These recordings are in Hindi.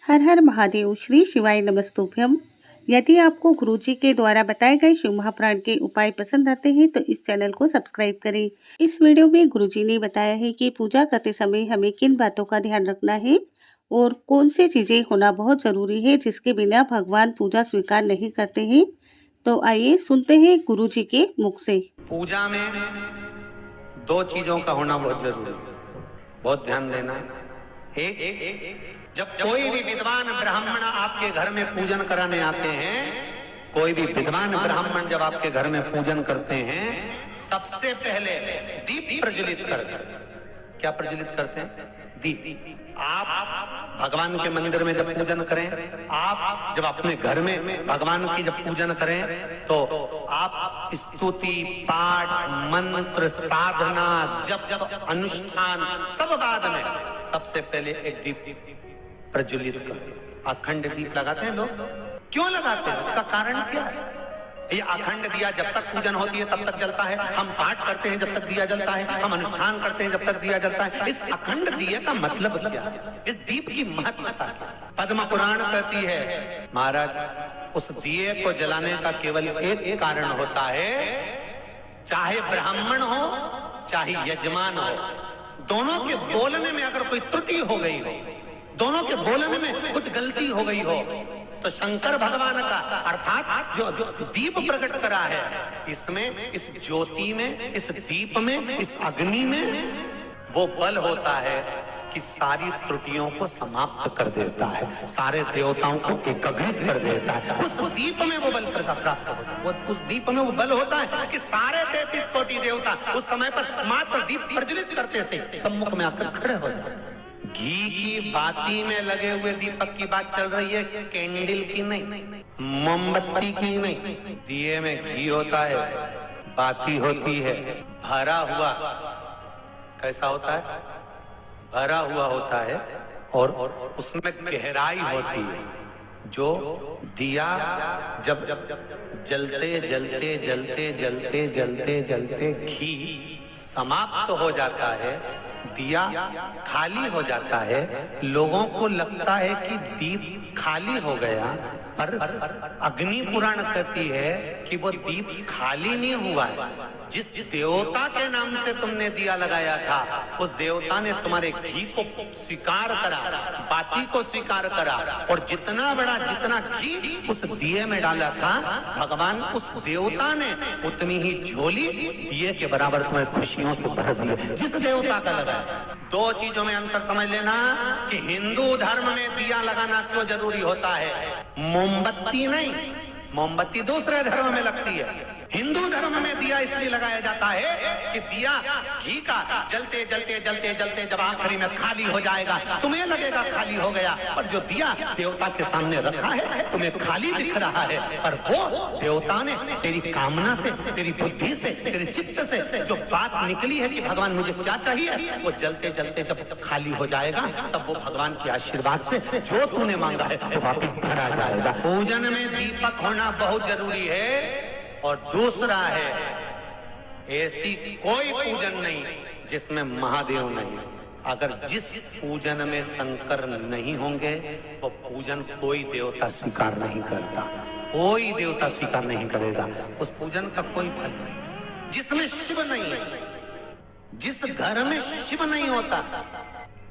हर हर महादेव। श्री शिवाय नमस्तुभ्यम। यदि आपको गुरुजी के द्वारा बताए गए शिव महापुराण के उपाय पसंद आते हैं तो इस चैनल को सब्सक्राइब करें। इस वीडियो में गुरुजी ने बताया है कि पूजा करते समय हमें किन बातों का ध्यान रखना है और कौन सी चीजें होना बहुत जरूरी है जिसके बिना भगवान पूजा स्वीकार नहीं करते हैं। तो आइए सुनते हैं गुरुजी के मुख से। पूजा में दो चीजों का होना बहुत जरूरी है, बहुत ध्यान देना है। एक, जब कोई भी विद्वान ब्राह्मण आपके घर में पूजन कराने आते हैं, कोई भी विद्वान ब्राह्मण जब आपके घर में पूजन करते हैं, सबसे पहले दीप प्रज्वलित करते हैं। क्या प्रज्वलित करते हैं? दीप। आप भगवान के मंदिर में जब पूजन करें, आप जब अपने घर में भगवान की जब पूजन करें तो आप स्तुति, पाठ, मंत्र, साधना, जप, अनुष्ठान सब बाद में सबसे पहले एक दीप प्रज्वलित करो। अखंड दीप लगाते हैं लोग, क्यों लगाते हैं? उसका कारण क्या है? ये अखंड दिया जब तक पूजन होती है तब तक जलता है, हम पाठ करते हैं जब तक दिया जलता है, हम अनुष्ठान करते हैं जब तक दिया जलता है। इस अखंड दिए का मतलब क्या है? इस दीप की महत्वता क्या है? पद्म पुराण कहती है महाराज, उस दिए को जलाने का केवल एक कारण होता है, चाहे ब्राह्मण हो चाहे यजमान हो, दोनों के बोलने में अगर कोई त्रुटि हो गई हो, दोनों के बोलने में कुछ गलती हो गई हो, तो शंकर भगवान का अर्थात जो दीप प्रकट करा है, इसमें, इस ज्योति में, इस दीप में, इस अग्नि में वो बल होता है कि सारी त्रुटियों को समाप्त कर देता है, सारे देवताओं को एकीकृत कर देता है। उस दीप में वो बल प्राप्त होता है, उस दीप में वो बल होता है कि सारे 33 कोटि देवता उस समय पर मात्र दीप प्रज्वलित करते से सम्मुख में आकर खड़े हो जाते हैं। घी की बाती में लगे हुए दीपक की बात चल रही है, कैंडल की नहीं, मोमबत्ती की नहीं। दिए में घी होता है, बाती होती है, भरा हुआ। कैसा होता है? भरा हुआ होता है और उसमें गहराई होती है। जो दिया जब जलते जलते जलते जलते जलते जलते घी समाप्त हो जाता है, दिया खाली हो जाता है, लोगों को लगता है कि दीप खाली हो गया, पर अग्नि पुराण कहती है कि वो दीप खाली नहीं हुआ है। जिस देवता के नाम से तुमने दिया लगाया था, उस देवता ने तुम्हारे घी को स्वीकार करा, बाती को स्वीकार करा, और जितना घी उस दिए में डाला था, भगवान उस देवता ने उतनी ही झोली दिए के बराबर तुम्हें खुशियों से भर दिए, जिस देवता का लगाया। दो चीजों में अंतर समझ लेना कि हिंदू धर्म में दिया लगाना क्यों जरूरी होता है, मोमबत्ती नहीं। मोमबत्ती दूसरे धर्म में लगती है, हिंदू धर्म में दिया इसलिए लगाया जाता है कि दिया घी का जलते जलते जलते जलते जब आखिरी में खाली हो जाएगा, तुम्हें लगेगा खाली हो गया, और जो दिया देवता के सामने रखा है तुम्हें खाली दिख रहा है, पर वो देवता ने तेरी कामना से, तेरी बुद्धि से, तेरे चित्त से जो बात निकली है कि भगवान मुझे क्या चाहिए, वो जलते जलते जब खाली हो जाएगा, तब वो भगवान के आशीर्वाद से जो तूने मांगा है वो वापिस भरा जाएगा। पूजन में दीपक होना बहुत जरूरी है। और दूसरा है, ऐसी कोई पूजन नहीं जिसमें महादेव नहीं। अगर जिस पूजन में शंकर नहीं होंगे वो पूजन कोई देवता स्वीकार नहीं करता, कोई देवता स्वीकार नहीं करेगा, उस पूजन का कोई फल नहीं। जिसमें शिव नहीं है, जिस घर में शिव नहीं होता,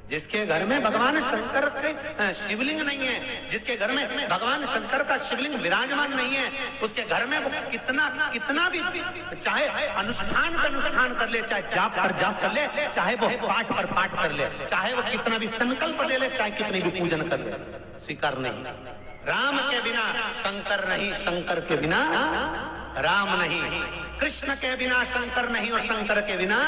जिसके घर में भगवान शंकर के शिवलिंग नहीं है, जिसके घर में भगवान शंकर का शिवलिंग विराजमान नहीं है, उसके घर में वो कितना भी चाहे अनुष्ठान पर अनुष्ठान कर ले, चाहे जाप पर जाप कर ले, चाहे वो पाठ पर पाठ कर ले, चाहे वो कितना भी संकल्प ले ले, चाहे कितने भी पूजन कर ले, स्वीकार नहीं। राम के बिना शंकर नहीं, शंकर के बिना राम नहीं, कृष्ण के बिना शंकर नहीं और शंकर के बिना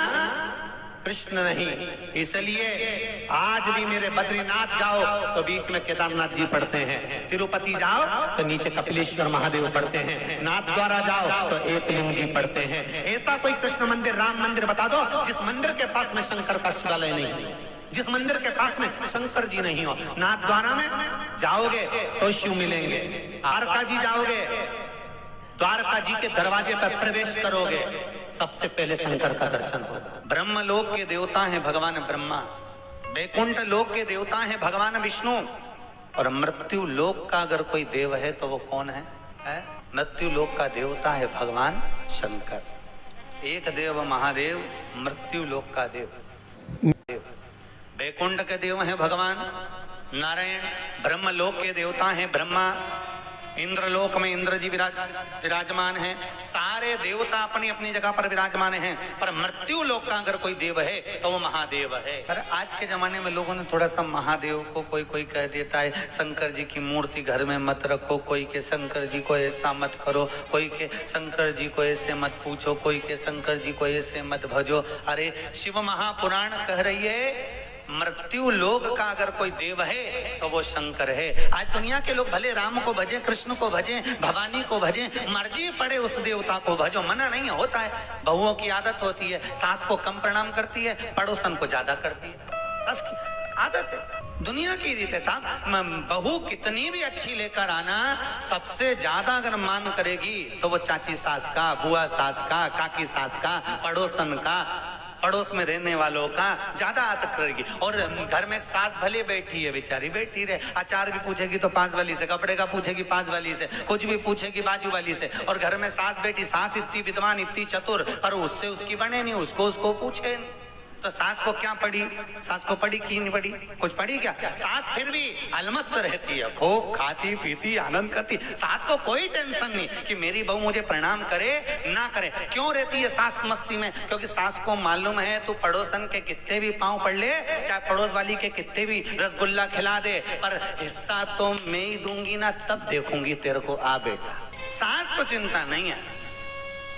कृष्ण नहीं। इसलिए आज भी मेरे बद्रीनाथ जाओ तो बीच में केदारनाथ जी पढ़ते हैं, तिरुपति जाओ तो नीचे कपिलेश्वर महादेव पढ़ते हैं, नाथ द्वारा जाओ तो एकलिंग जी पढ़ते हैं। ऐसा कोई कृष्ण मंदिर, राम मंदिर बता दो जिस मंदिर के पास में शंकर का शिवालय नहीं, जिस मंदिर के पास में शंकर जी नहीं हो। नाथ द्वारा में जाओगे तो शिव मिलेंगे, द्वारका जी जाओगे, द्वारका जी के दरवाजे पर प्रवेश करोगे, सबसे पहले शंकर का दर्शन होगा। ब्रह्म लोक के देवता हैं भगवान ब्रह्मा, वैकुंठ लोक के देवता हैं भगवान विष्णु, और मृत्यु लोक का अगर कोई देव है तो वो कौन है? मृत्यु लोक का देवता है भगवान शंकर। एक देव महादेव, मृत्यु लोक का देव। वैकुंठ के देव हैं भगवान नारायण, ब्रह्मलोक के देवता हैं ब्रह्मा, इंद्रलोक में इंद्र जी विराजमान हैं। सारे देवता अपनी अपनी जगह पर विराजमान हैं, पर मृत्यु लोक का अगर कोई देव है तो वो महादेव है। पर आज के जमाने में लोगों ने थोड़ा सा महादेव को कोई कह देता है शंकर जी की मूर्ति घर में मत रखो, कोई के शंकर जी को ऐसा मत करो, कोई के शंकर जी को ऐसे मत पूछो, कोई के शंकर जी को ऐसे मत भजो। अरे शिव महापुराण कह रही है मृत्यु लोक का अगर कोई देव है तो वो शंकर है। आज दुनिया के लोग भले राम को भजे, कृष्ण को भजे, भवानी को भजे, मर्जी पड़े उस देवता को भजो, मना नहीं होता है। बहुओं की आदत होती है, सास को कम प्रणाम करती है, पड़ोसन को ज्यादा करती है, बस आदत है, दुनिया की रीत है साहब। बहू कितनी भी अच्छी लेकर आना, सबसे ज्यादा अगर मान करेगी तो वो चाची सास का, बुआ सास का, काकी सास का, पड़ोसन का, पड़ोस में रहने वालों का ज्यादा आदत करेगी। और घर में सास भले बैठी है, बेचारी बैठी रहे, अचार भी पूछेगी तो पास वाली से, कपड़े का पूछेगी पास वाली से, कुछ भी पूछेगी बाजू वाली से। और घर में सास बैठी, सास इतनी विद्वान इतनी चतुर, पर उससे उसकी बने नहीं, उसको पूछे नहीं। तो सास को क्या पड़ी, सास को पड़ी की नहीं पड़ी, कुछ पड़ी क्या? सास फिर भी अलमस्त रहती है, खूब खाती पीती आनंद करती, सास को कोई टेंशन नहीं कि मेरी बहू मुझे प्रणाम करे ना करे। क्यों रहती है सास मस्ती में? क्योंकि सास को मालूम है तू पड़ोसन के कितने भी पांव पड़ ले, चाहे पड़ोस वाली के कितने भी रसगुल्ला खिला दे, पर हिस्सा तो मैं ही दूंगी ना, तब देखूंगी तेरे को, आ बेटा। सास को चिंता नहीं है।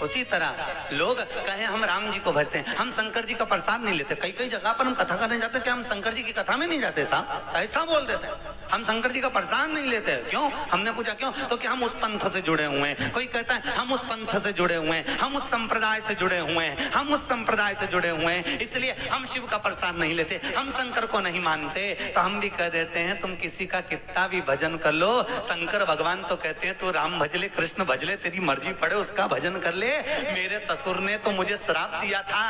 उसी तरह लोग कहे हम राम जी को भजते हैं, हम शंकर जी का प्रसाद नहीं लेते। कई कई जगह पर हम कथा करने जाते, क्या हम शंकर जी की कथा में नहीं जाते साहब? ऐसा बोल देते हैं हम शंकर जी का प्रसाद नहीं लेते। क्यों? हमने पूछा क्यों, तो कि हम उस पंथ से जुड़े हुए हैं। कोई कहता है हम उस पंथ से जुड़े हुए हैं, हम उस संप्रदाय से जुड़े हुए हैं, हम उस संप्रदाय से जुड़े हुए हैं, इसलिए हम शिव का प्रसाद नहीं लेते, हम शंकर को नहीं मानते। तो हम भी कह देते हैं तुम किसी का कितना भी भजन कर लो, शंकर भगवान तो कहते हैं तू राम भज ले, कृष्ण भज ले, तेरी मर्जी पड़े उसका भजन कर ले। मेरे ससुर ने तो मुझे श्राप दिया था,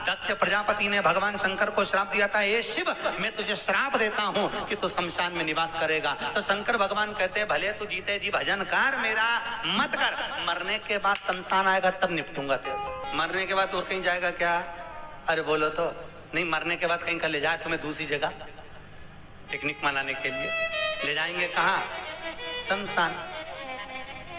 दक्ष प्रजापति ने भगवान शंकर को श्राप दिया था, हे शिव मैं तुझे श्राप देता हूं कि तू शमशान में निवास करेगा। तो शंकर भगवान कहते हैं भले तू जीते जी भजन कर, मेरा मत कर, मरने के बाद शमशान आएगा तब निपटूंगा तेरे। मरने के बाद और कहीं जाएगा क्या? अरे बोलो तो नहीं, मरने के बाद कहीं का ले जाए तुम्हें दूसरी जगह पिकनिक मनाने के लिए ले जाएंगे, कहाँ? शमशान।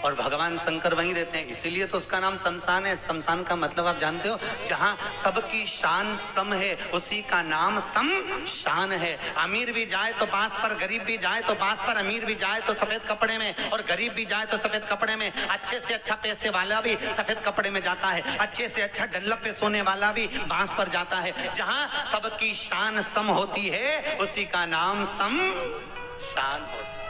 और भगवान शंकर वहीं रहते हैं, इसीलिए तो उसका नाम शमशान है। शमशान का मतलब आप जानते हो, जहां सबकी शान सम है उसी का नाम शमशान है। अमीर भी जाए तो बांस पर, गरीब भी जाए तो बांस पर, अमीर भी जाए तो सफेद कपड़े में और गरीब भी जाए तो सफेद कपड़े में। अच्छे से अच्छा पैसे वाला भी सफेद कपड़े में जाता है, अच्छे से अच्छा डल्लप पे सोने वाला भी बांस पर जाता है। जहां सबकी शान सम होती है उसी का नाम शमशान होता है।